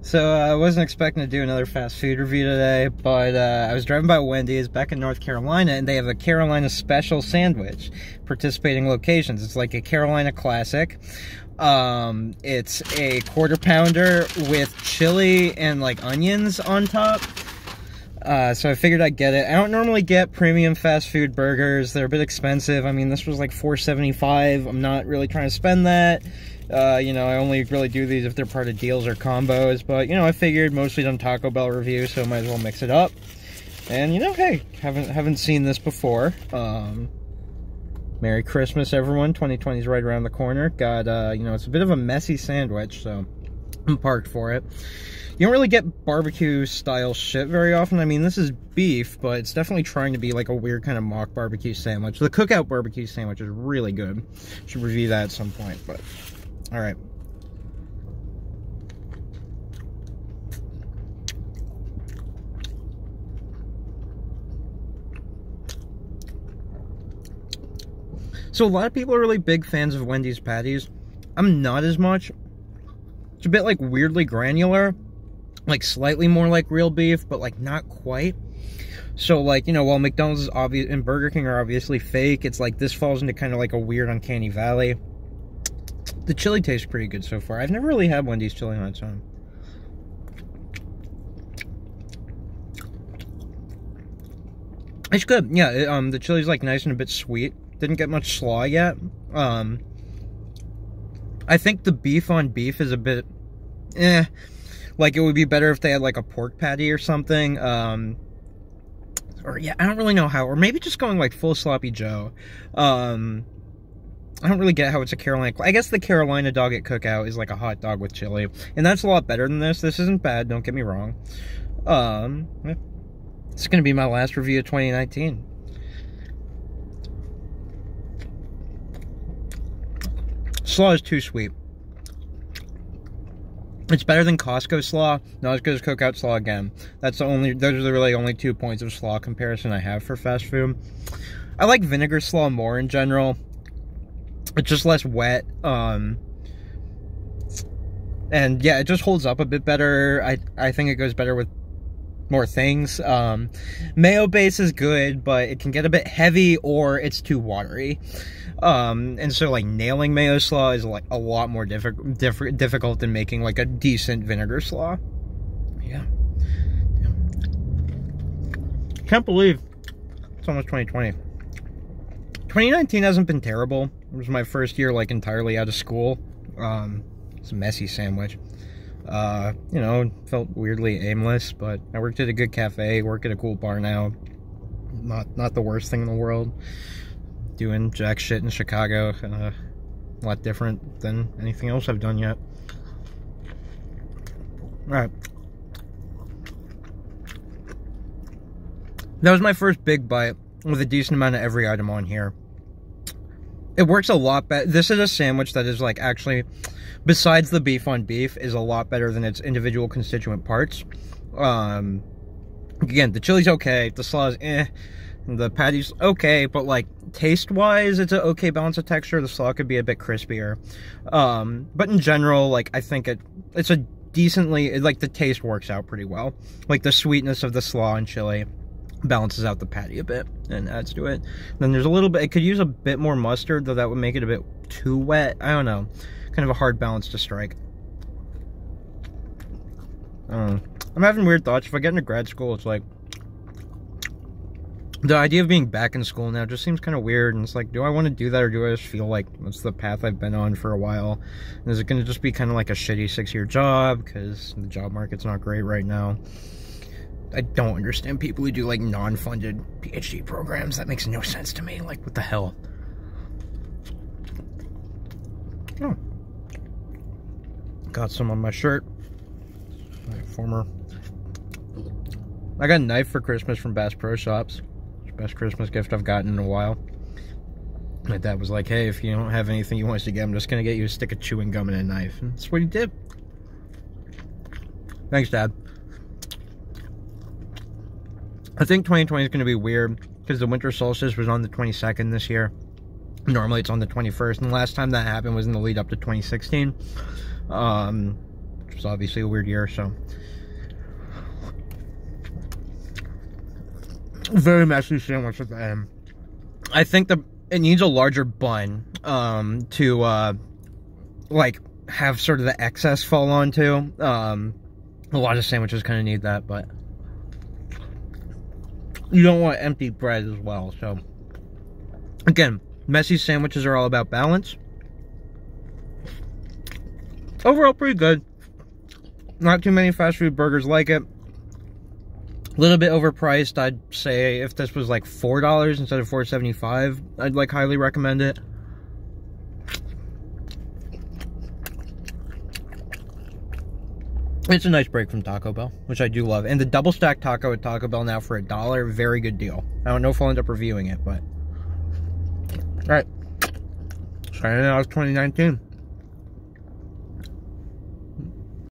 So I wasn't expecting to do another fast food review today, but I was driving by Wendy's back in North Carolina, and they have a Carolina special sandwich. Participating locations. It's like a Carolina classic. It's a quarter pounder with chili and like onions on top. So I figured I'd get it. I don't normally get premium fast food burgers. They're a bit expensive. I mean, this was like $4.75. I'm not really trying to spend that. You know, I only really do these if they're part of deals or combos. But, you know, I figured mostly done Taco Bell review, so might as well mix it up. And, you know, hey, haven't seen this before. Merry Christmas, everyone. 2020 is right around the corner. Got, you know, it's a bit of a messy sandwich, so I'm parked for it. You don't really get barbecue-style shit very often. I mean, this is beef, but it's definitely trying to be like a weird kind of mock barbecue sandwich. The cookout barbecue sandwich is really good. Should review that at some point, but all right. So a lot of people are really big fans of Wendy's patties. I'm not as much. It's a bit like weirdly granular. Like slightly more like real beef, but like not quite. So like, you know, while McDonald's is obvious and Burger King are obviously fake, it's like this falls into kind of like a weird uncanny valley. The chili tastes pretty good so far. I've never really had Wendy's chili on its own. It's good. Yeah, the chili's like nice and a bit sweet. Didn't get much slaw yet. I think the beef on beef is a bit like, it would be better if they had, like, a pork patty or something. Or, yeah, I don't really know how. Or maybe just going, like, full Sloppy Joe. I don't really get how it's a Carolina... I guess the Carolina dog at Cookout is, like, a hot dog with chili. And that's a lot better than this. This isn't bad, don't get me wrong. It's going to be my last review of 2019. Slaw is too sweet. It's better than Costco slaw, not as good as Cookout slaw again. Those are the really only 2 points of slaw comparison I have for fast food. I like vinegar slaw more in general. It's just less wet. And yeah, it just holds up a bit better. I think it goes better with more things. Mayo base is good, but it can get a bit heavy or it's too watery. And so like nailing mayo slaw is like a lot more difficult than making like a decent vinegar slaw. Yeah. Can't believe it's almost 2020. 2019 hasn't been terrible. It was my first year like entirely out of school. It's a messy sandwich. You know, felt weirdly aimless, but I worked at a good cafe, work at a cool bar now. Not the worst thing in the world. Doing jack shit in Chicago, a lot different than anything else I've done yet. Alright. That was my first big bite with a decent amount of every item on here. It works a lot better. This is a sandwich that is like actually, besides the beef on beef, is a lot better than its individual constituent parts. Again, the chili's okay, the slaw is the patty's okay, but like taste-wise, it's an okay balance of texture. The slaw could be a bit crispier. But in general, like I think it's a decently, like the taste works out pretty well. Like the sweetness of the slaw and chili balances out the patty a bit and adds to it. Then there's a little bit, it could use a bit more mustard, though that would make it a bit too wet. I don't know. Kind of a hard balance to strike. I don't know. I'm having weird thoughts. If I get into grad school, it's like, the idea of being back in school now just seems kind of weird, and it's like, do I want to do that, or do I just feel like that's the path I've been on for a while? And is it going to just be kind of like a shitty 6-year job, because the job market's not great right now? I don't understand people who do, like, non-funded PhD programs. That makes no sense to me. Like, what the hell? Oh. Got some on my shirt. My former... I got a knife for Christmas from Bass Pro Shops. Best Christmas gift I've gotten in a while. My dad was like, hey, if you don't have anything you want us to get, I'm just going to get you a stick of chewing gum and a knife. And that's what he did. Thanks, Dad. I think 2020 is going to be weird because the winter solstice was on the 22nd this year. Normally it's on the 21st, and the last time that happened was in the lead up to 2016. was obviously a weird year, so. Very messy sandwich at the end. I think it needs a larger bun to like have sort of the excess fall onto. A lot of sandwiches kind of need that, but you don't want empty bread as well. So again, messy sandwiches are all about balance. Overall, pretty good. Not too many fast food burgers like it. A little bit overpriced. I'd say if this was like $4 instead of $4.75, I'd like highly recommend it. It's a nice break from Taco Bell, which I do love. And the double stack taco at Taco Bell now for $1, very good deal. I don't know if I'll end up reviewing it, but alright. Signing out 2019.